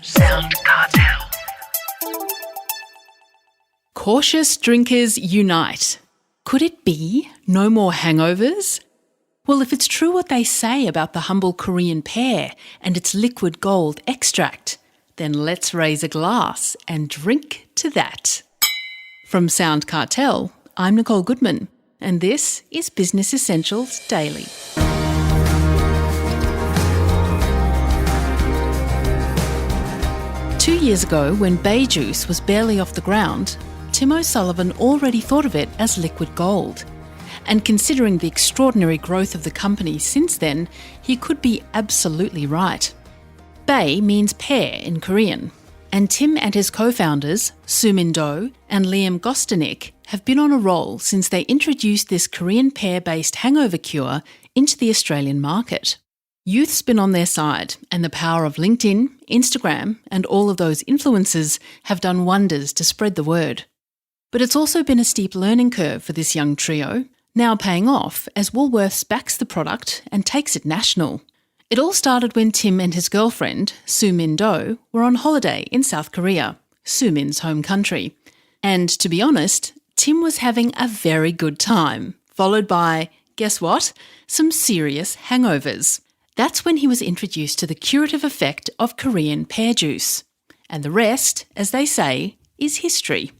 SoundCartel. Cautious drinkers unite. Could it be no more hangovers? Well, if it's true what they say about the humble Korean pear and its liquid gold extract, then let's raise a glass and drink to that. From SoundCartel, I'm Nicole Goodman, and this is Business Essentials Daily. Two years ago, when BAE Juice was barely off the ground, Tim O'Sullivan already thought of it as liquid gold. And considering the extraordinary growth of the company since then, he could be absolutely right. BAE means pear in Korean, and Tim and his co-founders, Sumin and Liam Gostencnik, have been on a roll since they introduced this Korean pear-based hangover cure into the Australian market. Youth's been on their side, and the power of LinkedIn, Instagram, and all of those influencers have done wonders to spread the word. But it's also been a steep learning curve for this young trio, now paying off as Woolworths backs the product and takes it national. It all started when Tim and his girlfriend, Sumin were on holiday in South Korea, Sumin's home country. And to be honest, Tim was having a very good time, followed by, guess what? Some serious hangovers. That's when he was introduced to the curative effect of Korean pear juice. And the rest, as they say, is history.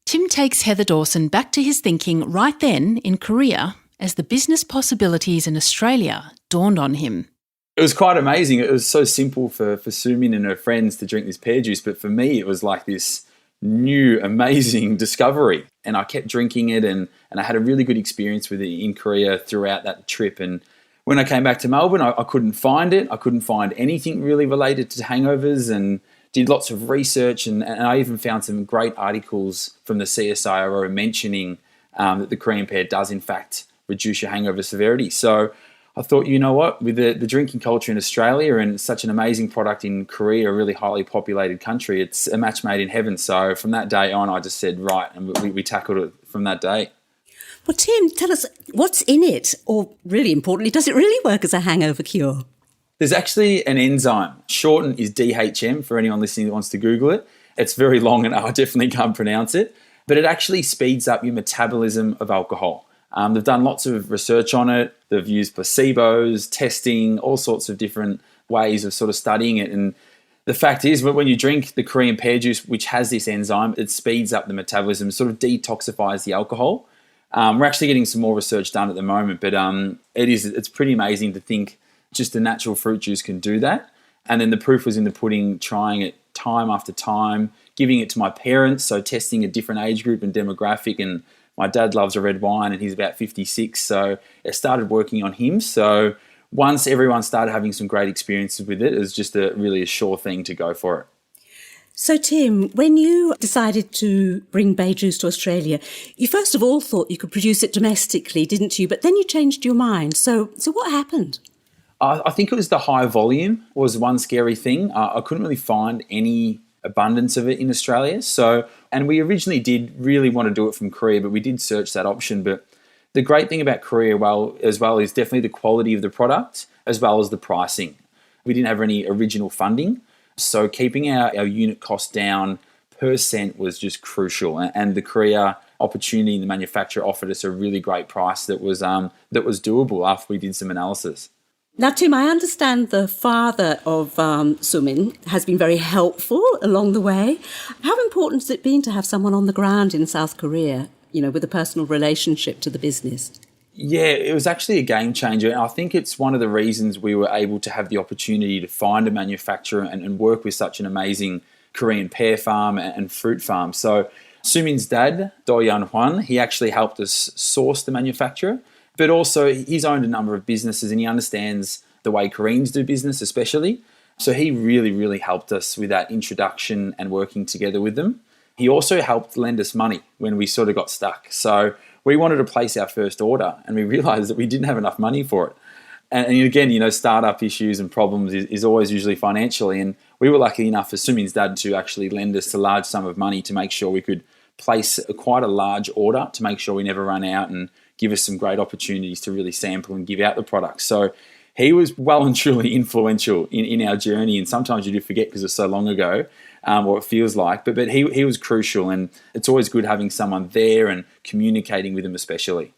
Tim takes Heather Dawson back to his thinking right then in Korea as the business possibilities in Australia dawned on him. It was quite amazing. It was so simple for Sumin and her friends to drink this pear juice, but for me it was like this new amazing discovery. And I kept drinking it and I had a really good experience with it in Korea throughout that trip. And when I came back to Melbourne, I couldn't find it. I couldn't find anything really related to hangovers and did lots of research. And I even found some great articles from the CSIRO mentioning that the Korean pear does in fact reduce your hangover severity. So I thought, you know what, with the drinking culture in Australia and such an amazing product in Korea, a really highly populated country, it's a match made in heaven. So from that day on, I just said, right, and we tackled it from that day. Well, Tim, tell us, what's in it? Or really importantly, does it really work as a hangover cure? There's actually an enzyme. Shortened is DHM for anyone listening that wants to Google it. It's very long and I definitely can't pronounce it. But it actually speeds up your metabolism of alcohol. They've done lots of research on it. They've used placebos, testing, all sorts of different ways of sort of studying it. And the fact is, when you drink the Korean pear juice, which has this enzyme, it speeds up the metabolism, sort of detoxifies the alcohol. We're actually getting some more research done at the moment, but it's pretty amazing to think just a natural fruit juice can do that. And then the proof was in the pudding, trying it time after time, giving it to my parents, so testing a different age group and demographic. And my dad loves a red wine and he's about 56, so it started working on him. So once everyone started having some great experiences with it, it was just really a sure thing to go for it. So, Tim, when you decided to bring BAE Juice to Australia, you first of all thought you could produce it domestically, didn't you? But then you changed your mind. So what happened? I think it was the high volume was one scary thing. I couldn't really find any abundance of it in Australia. And we originally did really want to do it from Korea, but we did search that option. But the great thing about Korea as well is definitely the quality of the product as well as the pricing. We didn't have any original funding. So keeping our unit cost down per cent was just crucial. And the Korea opportunity, the manufacturer offered us a really great price that was doable after we did some analysis. Now, Tim, I understand the father of Sumin has been very helpful along the way. How important has it been to have someone on the ground in South Korea, with a personal relationship to the business? Yeah, it was actually a game changer. And I think it's one of the reasons we were able to have the opportunity to find a manufacturer and work with such an amazing Korean pear farm and fruit farm. So Sumin's dad, Do-Yan Hwan, he actually helped us source the manufacturer. But also he's owned a number of businesses and he understands the way Koreans do business especially. So he really, really helped us with that introduction and working together with them. He also helped lend us money when we sort of got stuck. So we wanted to place our first order and we realized that we didn't have enough money for it. And again, startup issues and problems is always usually financially. And we were lucky enough for Sumin's dad to actually lend us a large sum of money to make sure we could place quite a large order to make sure we never run out and give us some great opportunities to really sample and give out the product. So he was well and truly influential in our journey. And sometimes you do forget because it's so long ago, or it feels like. But he was crucial, and it's always good having someone there and communicating with him especially.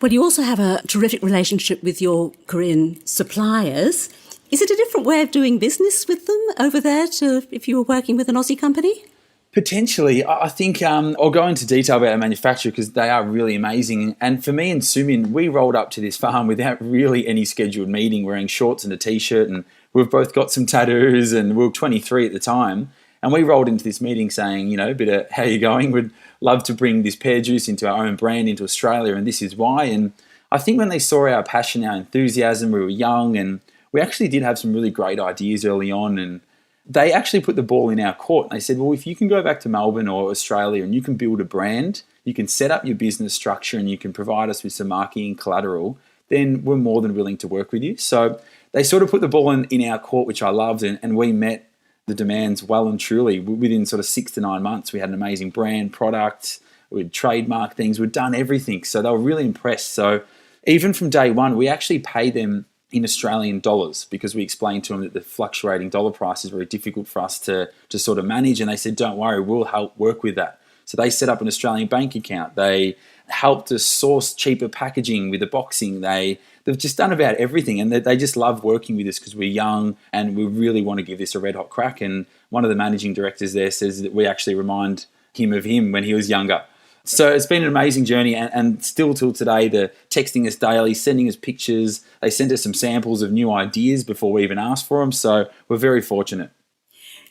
Well, you also have a terrific relationship with your Korean suppliers. Is it a different way of doing business with them over there to if you were working with an Aussie company? Potentially. I think I'll go into detail about our manufacturer because they are really amazing. And for me and Sumin, we rolled up to this farm without really any scheduled meeting, wearing shorts and a T-shirt, and we've both got some tattoos, and we were 23 at the time. And we rolled into this meeting saying, a bit of, how you going? We'd love to bring this pear juice into our own brand into Australia, and this is why. And I think when they saw our passion, our enthusiasm, we were young, and we actually did have some really great ideas early on, and they actually put the ball in our court. They said, well, if you can go back to Melbourne or Australia and you can build a brand, you can set up your business structure and you can provide us with some marketing collateral, then we're more than willing to work with you. So they sort of put the ball in our court, which I loved, and we met the demands well and truly. Within sort of 6 to 9 months, we had an amazing brand, product, we'd trademarked things, we'd done everything. So they were really impressed. So even from day one, we actually paid them in Australian dollars because we explained to them that the fluctuating dollar price is very difficult for us to sort of manage. And they said, don't worry, we'll help work with that. So they set up an Australian bank account. They helped us source cheaper packaging with the boxing. They've just done about everything. And they just love working with us because we're young and we really want to give this a red hot crack. And one of the managing directors there says that we actually remind him of him when he was younger. So it's been an amazing journey, and still till today, they're texting us daily, sending us pictures. They sent us some samples of new ideas before we even asked for them. So we're very fortunate.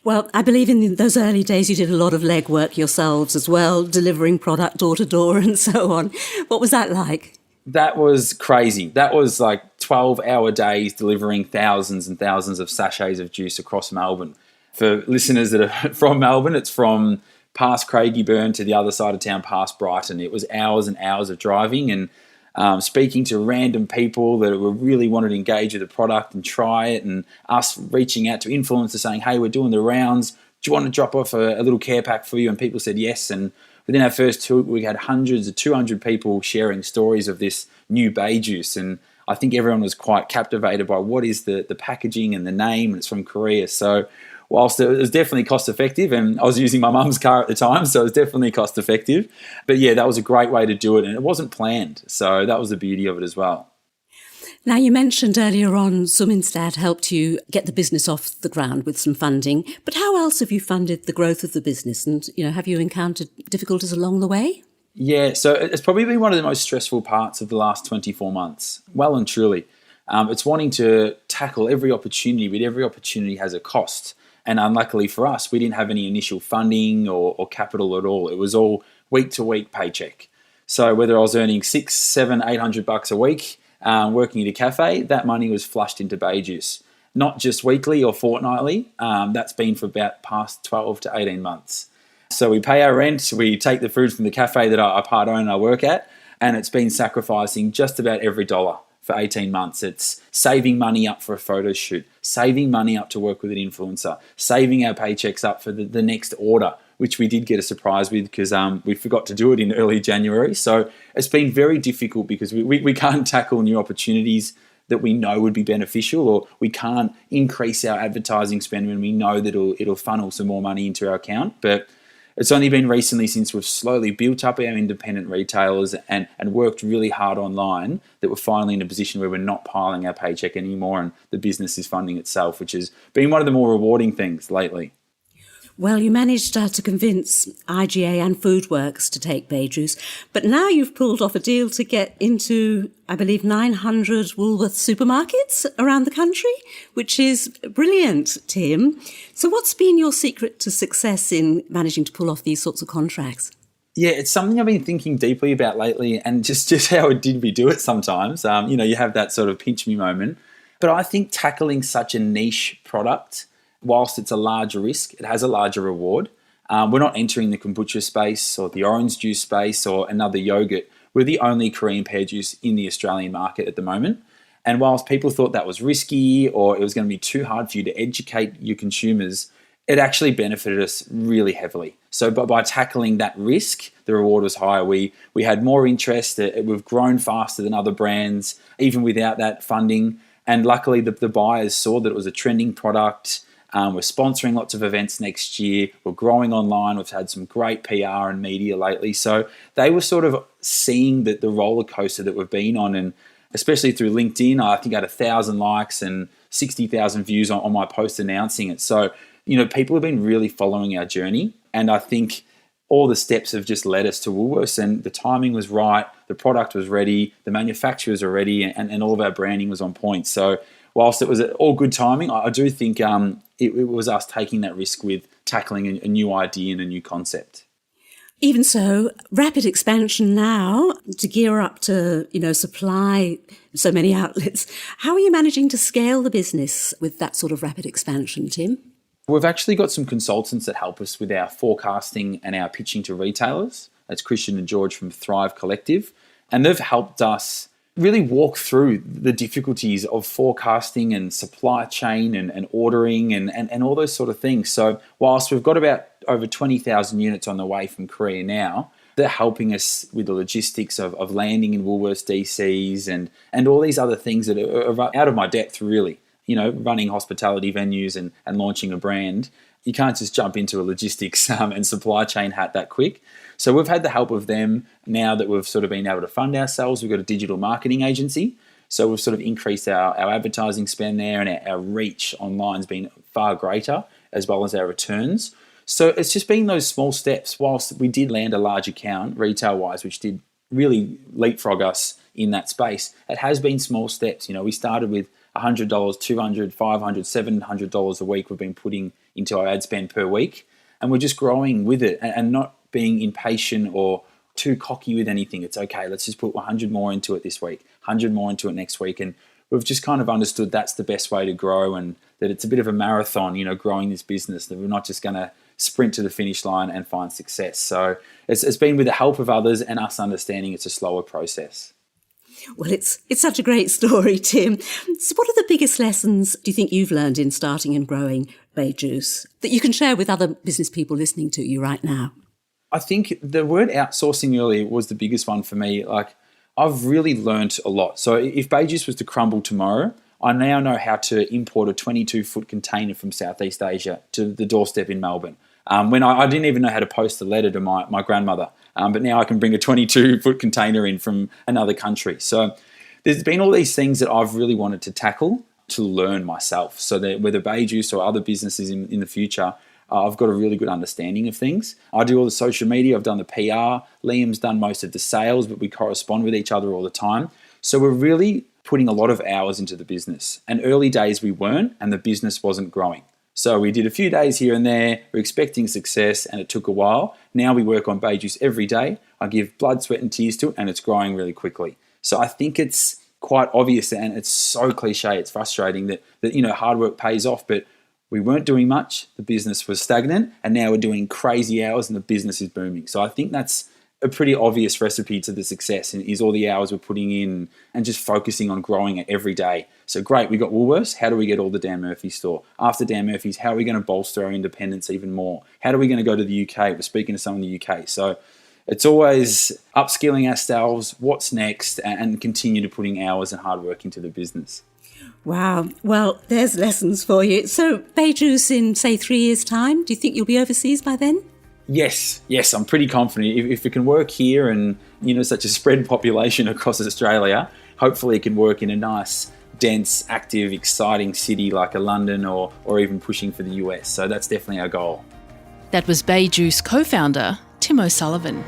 Well, I believe in those early days you did a lot of legwork yourselves as well, delivering product door to door and so on. What was that like? That was crazy. That was like 12-hour days delivering thousands and thousands of sachets of juice across Melbourne. For listeners that are from Melbourne, it's from past Craigieburn to the other side of town, past Brighton. It was hours and hours of driving and speaking to random people that were really wanted to engage with the product and try it, and us reaching out to influencers saying, hey, we're doing the rounds. Do you want to drop off a little care pack for you? And people said yes. And within our first 2 weeks, we had hundreds of 200 people sharing stories of this new BAE Juice. And I think everyone was quite captivated by what is the packaging and the name, and it's from Korea. So whilst it was definitely cost effective, and I was using my mum's car at the time, so it was definitely cost effective. But yeah, that was a great way to do it, and it wasn't planned. So that was the beauty of it as well. Now, you mentioned earlier on Sumin's dad helped you get the business off the ground with some funding, but how else have you funded the growth of the business? And, have you encountered difficulties along the way? Yeah, so it's probably been one of the most stressful parts of the last 24 months, well and truly. It's wanting to tackle every opportunity, but every opportunity has a cost. And unluckily for us, we didn't have any initial funding or capital at all. It was all week-to-week paycheck. So whether I was earning $600, $700, $800 a week working at a cafe, that money was flushed into BAE Juice. Not just weekly or fortnightly. That's been for about past 12 to 18 months. So we pay our rent, we take the food from the cafe that I part own and I work at, and it's been sacrificing just about every dollar for 18 months. It's saving money up for a photo shoot, saving money up to work with an influencer, saving our paychecks up for the next order, which we did get a surprise with because we forgot to do it in early January. So it's been very difficult because we can't tackle new opportunities that we know would be beneficial, or we can't increase our advertising spend when we know that it'll funnel some more money into our account. But it's only been recently, since we've slowly built up our independent retailers and worked really hard online, that we're finally in a position where we're not piling our paycheck anymore and the business is funding itself, which has been one of the more rewarding things lately. Well, you managed to convince IGA and Foodworks to take BAE Juice, but now you've pulled off a deal to get into, I believe, 900 Woolworths supermarkets around the country, which is brilliant, Tim. So what's been your secret to success in managing to pull off these sorts of contracts? Yeah, it's something I've been thinking deeply about lately, and just how did we do it sometimes. You have that sort of pinch me moment. But I think tackling such a niche product, whilst it's a larger risk, it has a larger reward. We're not entering the kombucha space or the orange juice space or another yogurt. We're the only Korean pear juice in the Australian market at the moment. And whilst people thought that was risky or it was going to be too hard for you to educate your consumers, it actually benefited us really heavily. So by tackling that risk, the reward was higher. We had more interest. We've grown faster than other brands, even without that funding. And luckily, the buyers saw that it was a trending product. We're sponsoring lots of events next year. We're growing online. We've had some great PR and media lately. So they were sort of seeing the roller coaster that we've been on. And especially through LinkedIn, I think I had 1,000 likes and 60,000 views on my post announcing it. So, people have been really following our journey. And I think all the steps have just led us to Woolworths, and the timing was right, the product was ready, the manufacturers are ready, and all of our branding was on point. So whilst it was all good timing, I do think it was us taking that risk with tackling a new idea and a new concept. Even so, rapid expansion now to gear up to, supply so many outlets. How are you managing to scale the business with that sort of rapid expansion, Tim? We've actually got some consultants that help us with our forecasting and our pitching to retailers. That's Christian and George from Thrive Collective. And they've helped us really walk through the difficulties of forecasting and supply chain and ordering and all those sort of things. So whilst we've got about over 20,000 units on the way from Korea now, they're helping us with the logistics of landing in Woolworths DCs and all these other things that are out of my depth, really. Running hospitality venues and launching a brand, you can't just jump into a logistics and supply chain hat that quick. So we've had the help of them now that we've sort of been able to fund ourselves. We've got a digital marketing agency. So we've sort of increased our advertising spend there, and our reach online has been far greater, as well as our returns. So it's just been those small steps. Whilst we did land a large account retail-wise, which did really leapfrog us in that space, it has been small steps. We started with $100, $200, $500, $700 a week we've been putting into our ad spend per week. And we're just growing with it and not being impatient or too cocky with anything. It's okay, let's just put 100 more into it this week, 100 more into it next week. And we've just kind of understood that's the best way to grow, and that it's a bit of a marathon, growing this business, that we're not just going to sprint to the finish line and find success. So it's been with the help of others and us understanding it's a slower process. Well, it's such a great story, Tim. So what are the biggest lessons do you think you've learned in starting and growing BAE Juice that you can share with other business people listening to you right now? I think the word outsourcing earlier was the biggest one for me. Like, I've really learnt a lot. So if BAE Juice was to crumble tomorrow, I now know how to import a 22-foot container from Southeast Asia to the doorstep in Melbourne. When I didn't even know how to post a letter to my grandmother. But now I can bring a 22-foot container in from another country. So there's been all these things that I've really wanted to tackle to learn myself. So that whether BAE Juice or other businesses in the future, I've got a really good understanding of things. I do all the social media. I've done the PR. Liam's done most of the sales, but we correspond with each other all the time. So we're really putting a lot of hours into the business. And early days we weren't, and the business wasn't growing. So we did a few days here and there. We're expecting success, and it took a while. Now we work on BAE Juice every day. I give blood, sweat, and tears to it, and it's growing really quickly. So I think it's quite obvious, and it's so cliche. It's frustrating that hard work pays off, but we weren't doing much. The business was stagnant, and now we're doing crazy hours, and the business is booming. So I think that's a pretty obvious recipe to the success, and is all the hours we're putting in and just focusing on growing it every day. So great, we got Woolworths. How do we get all the Dan Murphy's store? After Dan Murphy's, how are we going to bolster our independence even more? How are we going to go to the UK? We're speaking to someone in the UK. So it's always upskilling ourselves, what's next, and continue to putting hours and hard work into the business. Wow. Well, there's lessons for you. So BAE Juice in, say, 3 years' time, do you think you'll be overseas by then? Yes, I'm pretty confident. If it can work here and, such a spread population across Australia, hopefully it can work in a nice, dense, active, exciting city like a London or even pushing for the US. So that's definitely our goal. That was BAE Juice co-founder Tim O'Sullivan.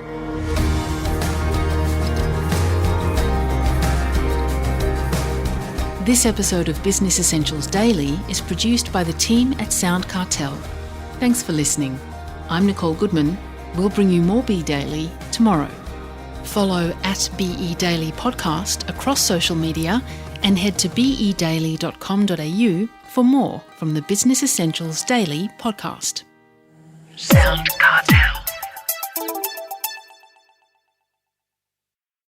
This episode of Business Essentials Daily is produced by the team at SoundCartel. Thanks for listening. I'm Nicole Goodman. We'll bring you more BE Daily tomorrow. Follow @BE Daily Podcast across social media and head to bedaily.com.au for more from the Business Essentials Daily podcast. SoundCartel.